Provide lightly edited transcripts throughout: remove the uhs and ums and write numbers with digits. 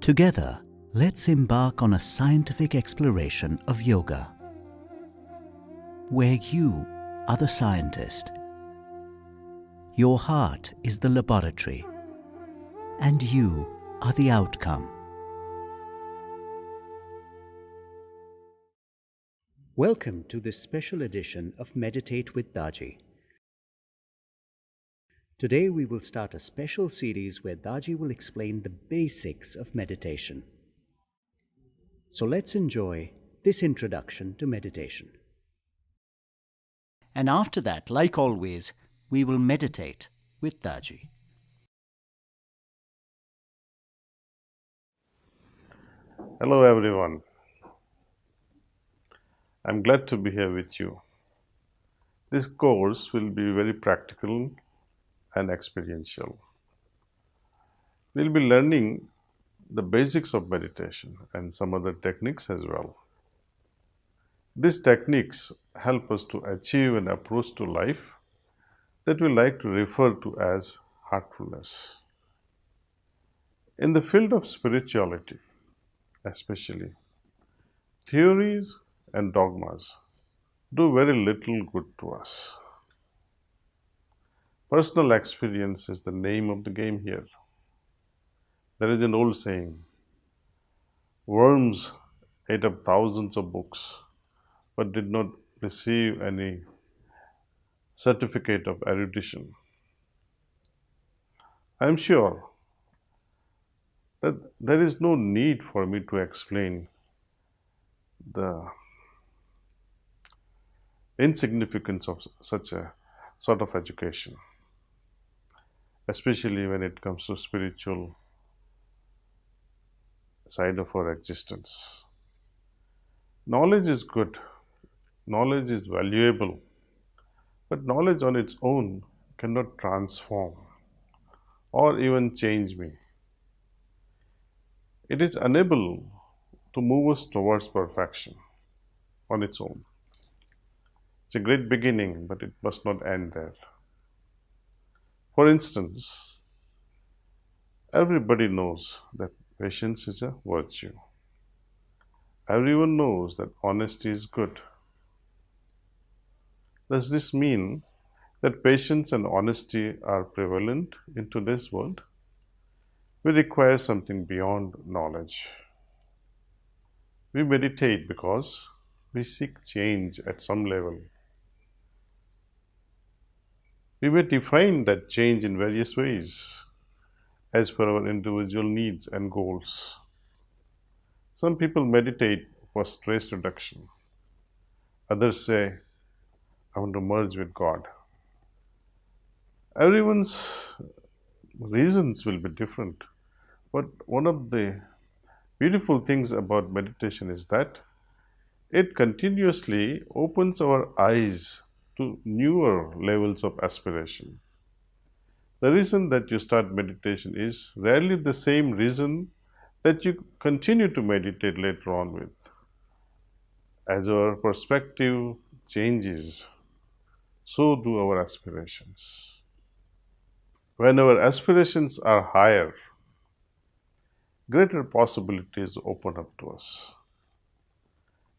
Together, let's embark on a scientific exploration of yoga, where you are the scientist, your heart is the laboratory, and you are the outcome. Welcome to this special edition of Meditate with Daaji. Today we will start a special series where Daaji will explain the basics of meditation. So let's enjoy this introduction to meditation. And after that, like always, we will meditate with Daaji. Hello everyone. I'm glad to be here with you. This course will be very practical and experiential. We'll be learning the basics of meditation and some other techniques as well. These techniques help us to achieve an approach to life that we like to refer to as heartfulness. In the field of spirituality, especially, theories and dogmas do very little good to us. Personal experience is the name of the game here. There is an old saying, worms ate up thousands of books but did not receive any certificate of erudition. I am sure that there is no need for me to explain the insignificance of such a sort of education, especially when it comes to spiritual side of our existence. Knowledge is good, knowledge is valuable, but knowledge on its own cannot transform or even change me. It is unable to move us towards perfection on its own. It's a great beginning, but it must not end there. For instance, everybody knows that patience is a virtue. Everyone knows that honesty is good. Does this mean that patience and honesty are prevalent in today's world? We require something beyond knowledge. We meditate because we seek change at some level. We may define that change in various ways as per our individual needs and goals. Some people meditate for stress reduction. Others say, I want to merge with God. Everyone's reasons will be different. But one of the beautiful things about meditation is that it continuously opens our eyes to newer levels of aspiration. The reason that you start meditation is rarely the same reason that you continue to meditate later on with. As our perspective changes, so do our aspirations. When our aspirations are higher, greater possibilities open up to us.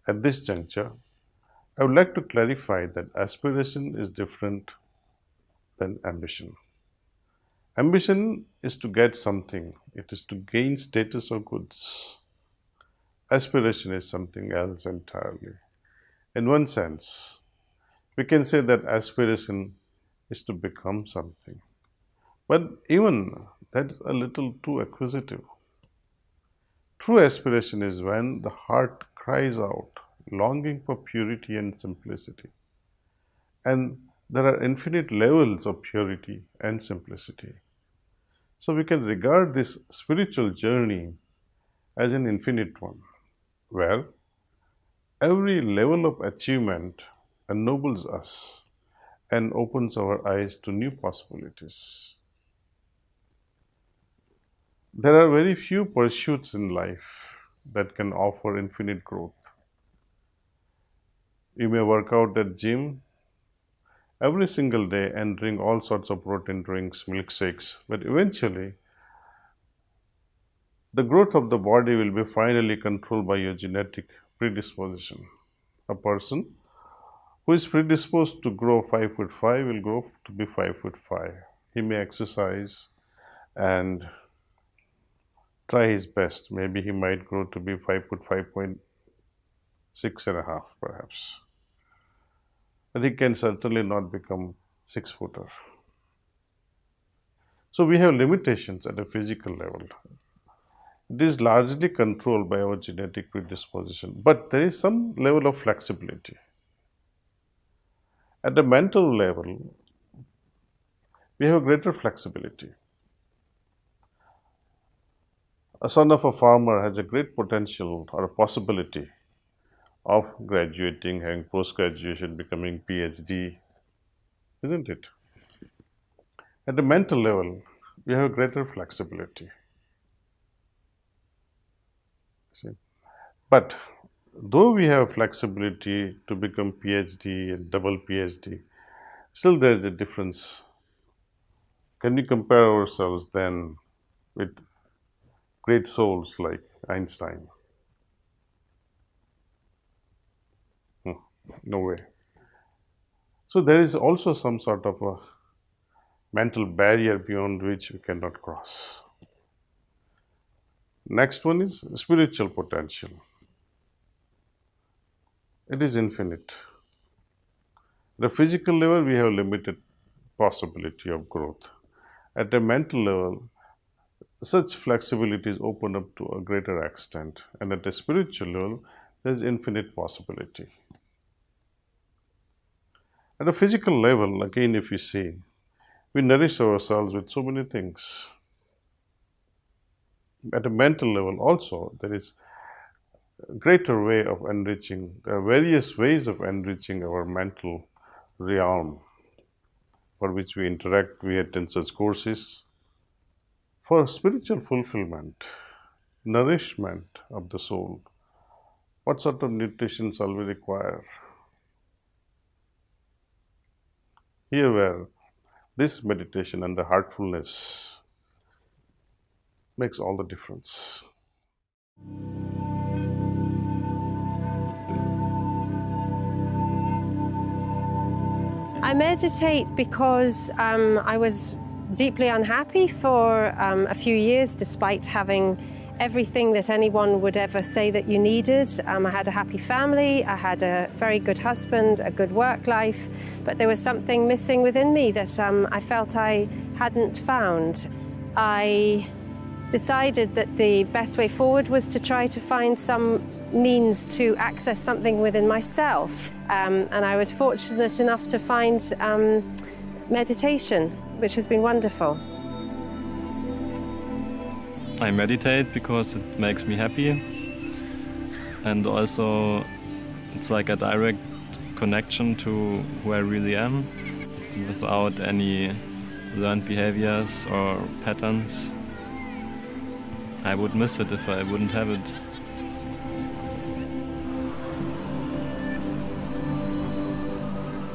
At this juncture, I would like to clarify that aspiration is different than ambition. Ambition is to get something, it is to gain status or goods. Aspiration is something else entirely. In one sense, we can say that aspiration is to become something. But even that is a little too acquisitive. True aspiration is when the heart cries out, longing for purity and simplicity. And there are infinite levels of purity and simplicity. So we can regard this spiritual journey as an infinite one, where every level of achievement ennobles us and opens our eyes to new possibilities. There are very few pursuits in life that can offer infinite growth. You may work out at gym every single day and drink all sorts of protein drinks, milkshakes, but eventually The growth of the body will be finally controlled by your genetic predisposition. A person who is predisposed to grow 5'5" will grow to be 5'5". He may exercise and try his best. Maybe he might grow to be 5'5.6.5" perhaps. But he can certainly not become 6-footer. So we have limitations at a physical level. It is largely controlled by our genetic predisposition, but there is some level of flexibility. At the mental level, we have greater flexibility. A son of a farmer has a great potential or a possibility of graduating, having post-graduation, becoming PhD, isn't it? At the mental level, we have greater flexibility. See? But though we have flexibility to become PhD and double PhD, still there is a difference. Can we compare ourselves then with great souls like Einstein? No way. So there is also some sort of a mental barrier beyond which we cannot cross. Next one is spiritual potential. It is infinite. At the physical level, we have limited possibility of growth. At the mental level, such flexibility is opened up to a greater extent. And at the spiritual level, there is infinite possibility. At a physical level, again, if we see, we nourish ourselves with so many things. At a mental level also, there is a greater way of enriching. There are various ways of enriching our mental realm for which we interact. We attend such courses. For spiritual fulfillment, nourishment of the soul, what sort of nutrition shall we require? Here where this meditation and the heartfulness makes all the difference. I meditate because I was deeply unhappy for a few years, despite having everything that anyone would ever say that you needed. I had a happy family, I had a very good husband, a good work life, but there was something missing within me that I felt I hadn't found. I decided that the best way forward was to try to find some means to access something within myself. And I was fortunate enough to find meditation, which has been wonderful. I meditate because it makes me happy, and also it's like a direct connection to who I really am without any learned behaviors or patterns. I would miss it if I wouldn't have it.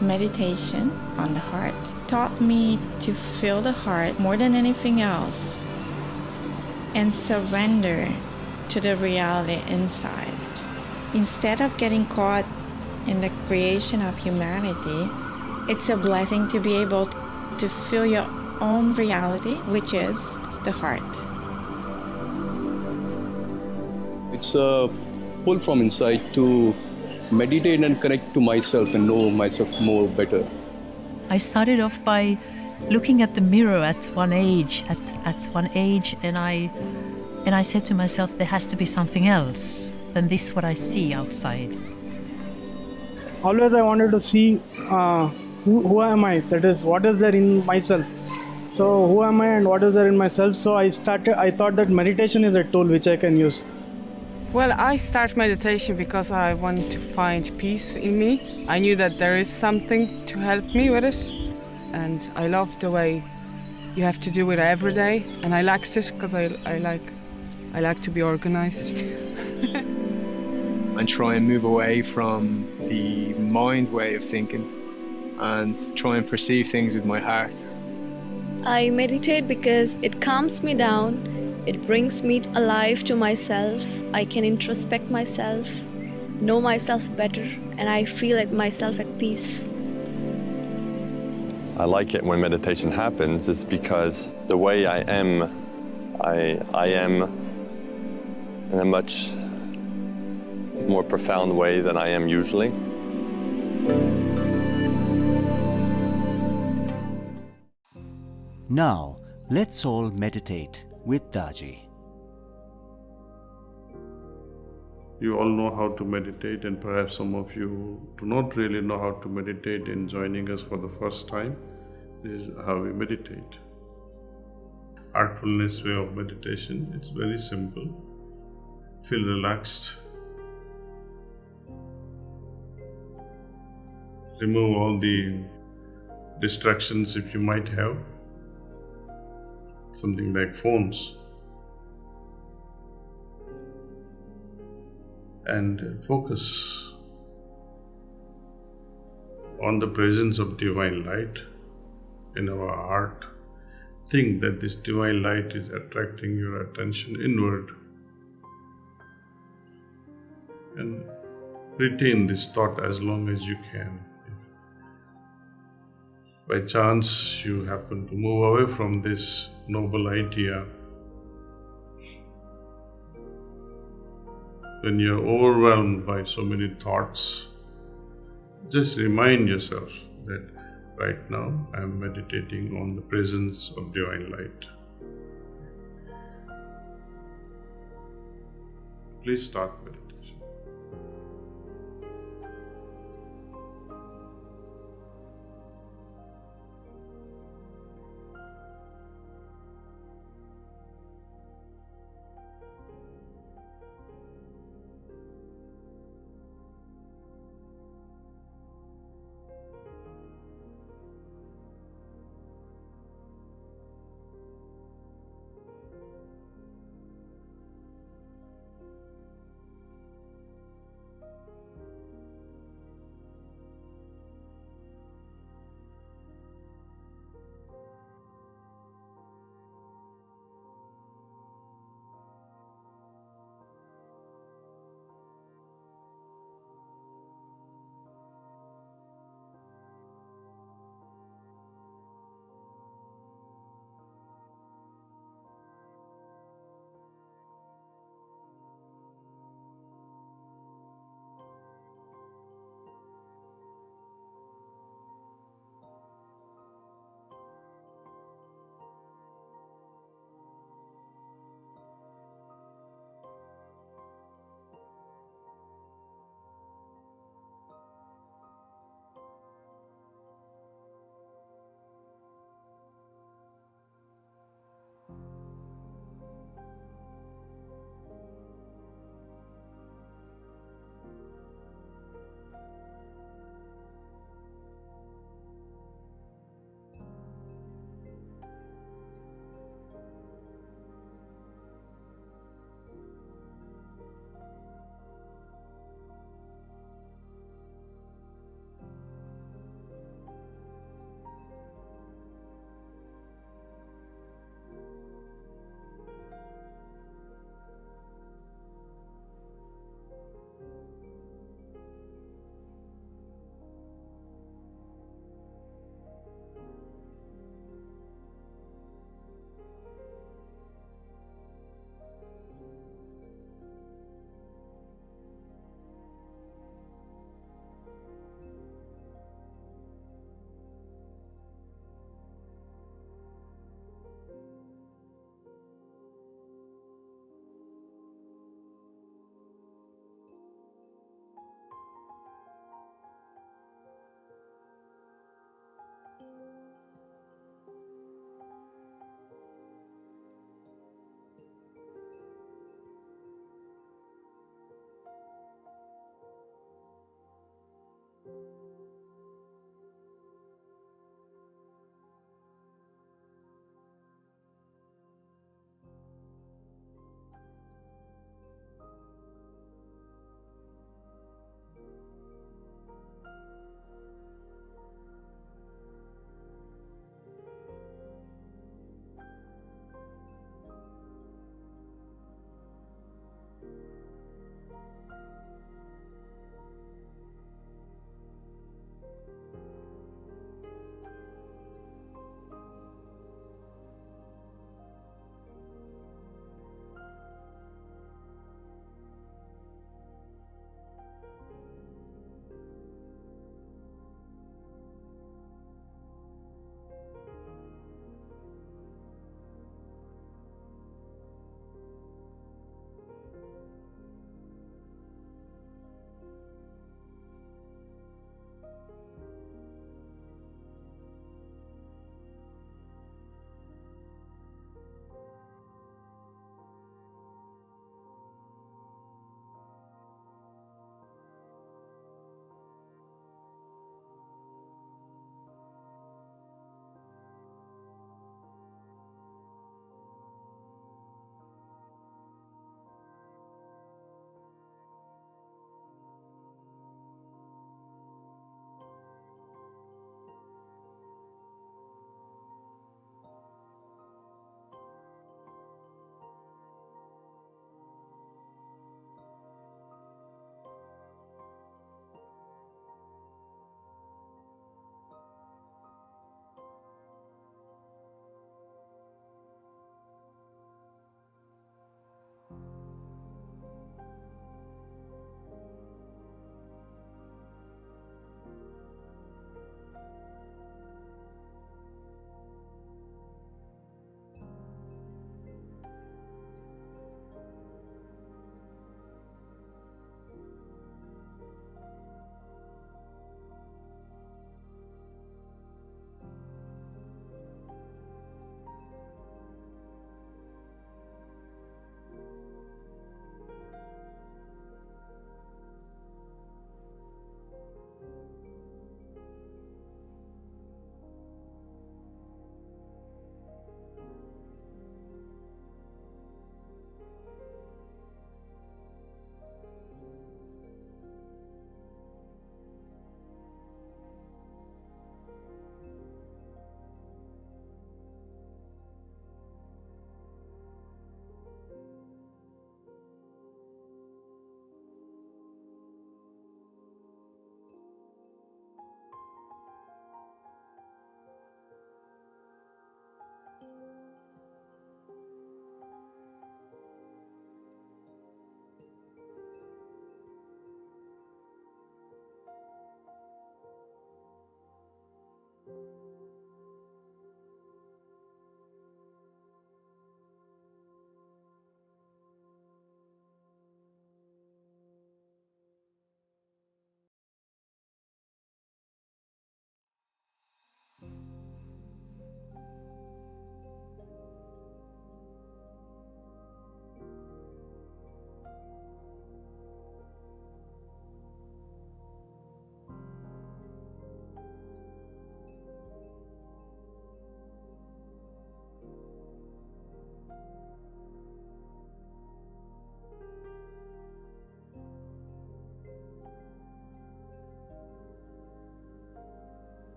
Meditation on the heart taught me to feel the heart more than anything else and surrender to the reality inside. Instead of getting caught in the creation of humanity, it's a blessing to be able to feel your own reality, which is the heart. It's a pull from inside to meditate and connect to myself and know myself more better. I started off by looking at the mirror at one age, and I said to myself, there has to be something else than this what I see outside. Always I wanted to see who am I, that is, what is there in myself. So who am I and what is there in myself? So I thought that meditation is a tool which I can use. Well, I start meditation because I want to find peace in me. I knew that there is something to help me with it, and I love the way you have to do it every day, and I liked it because I like to be organized. And try and move away from the mind way of thinking and try and perceive things with my heart. I meditate because it calms me down It brings me alive to myself. I can introspect myself, know myself better, and I feel like myself at peace. I like it when meditation happens. It's because the way I am, I am in a much more profound way than I am usually. Now, let's all meditate with Daaji. You all know how to meditate, and perhaps some of you do not really know how to meditate in joining us for the first time. This is how we meditate. Heartfulness way of meditation. It's very simple. Feel relaxed. Remove all the distractions if you might have. Something like phones. And focus on the presence of divine light in our heart. Think that this divine light is attracting your attention inward, and retain this thought as long as you can. If by chance you happen to move away from this noble idea, when you're overwhelmed by so many thoughts, just remind yourself that right now I am meditating on the presence of divine light. Please start meditation.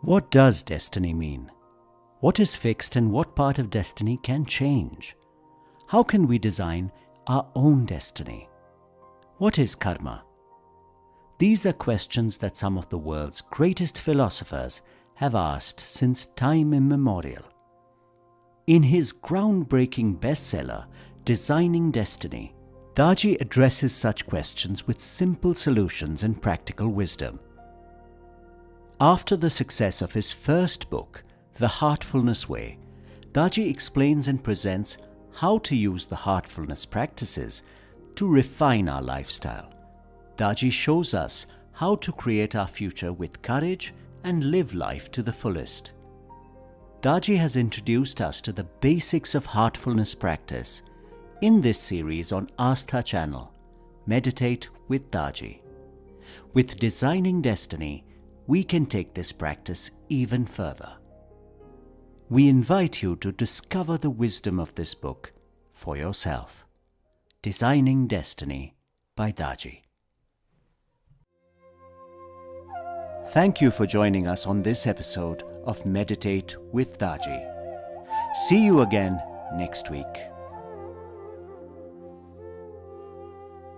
What does destiny mean? What is fixed and what part of destiny can change? How can we design our own destiny? What is karma? These are questions that some of the world's greatest philosophers have asked since time immemorial. In his groundbreaking bestseller, Designing Destiny, Daaji addresses such questions with simple solutions and practical wisdom. After the success of his first book, The Heartfulness Way, Daaji explains and presents how to use the heartfulness practices to refine our lifestyle. Daaji shows us how to create our future with courage and live life to the fullest. Daaji has introduced us to the basics of heartfulness practice in this series on Astha channel, Meditate with Daaji. With Designing Destiny, we can take this practice even further. We invite you to discover the wisdom of this book for yourself. Designing Destiny by Daaji. Thank you for joining us on this episode of Meditate with Daaji. See you again next week.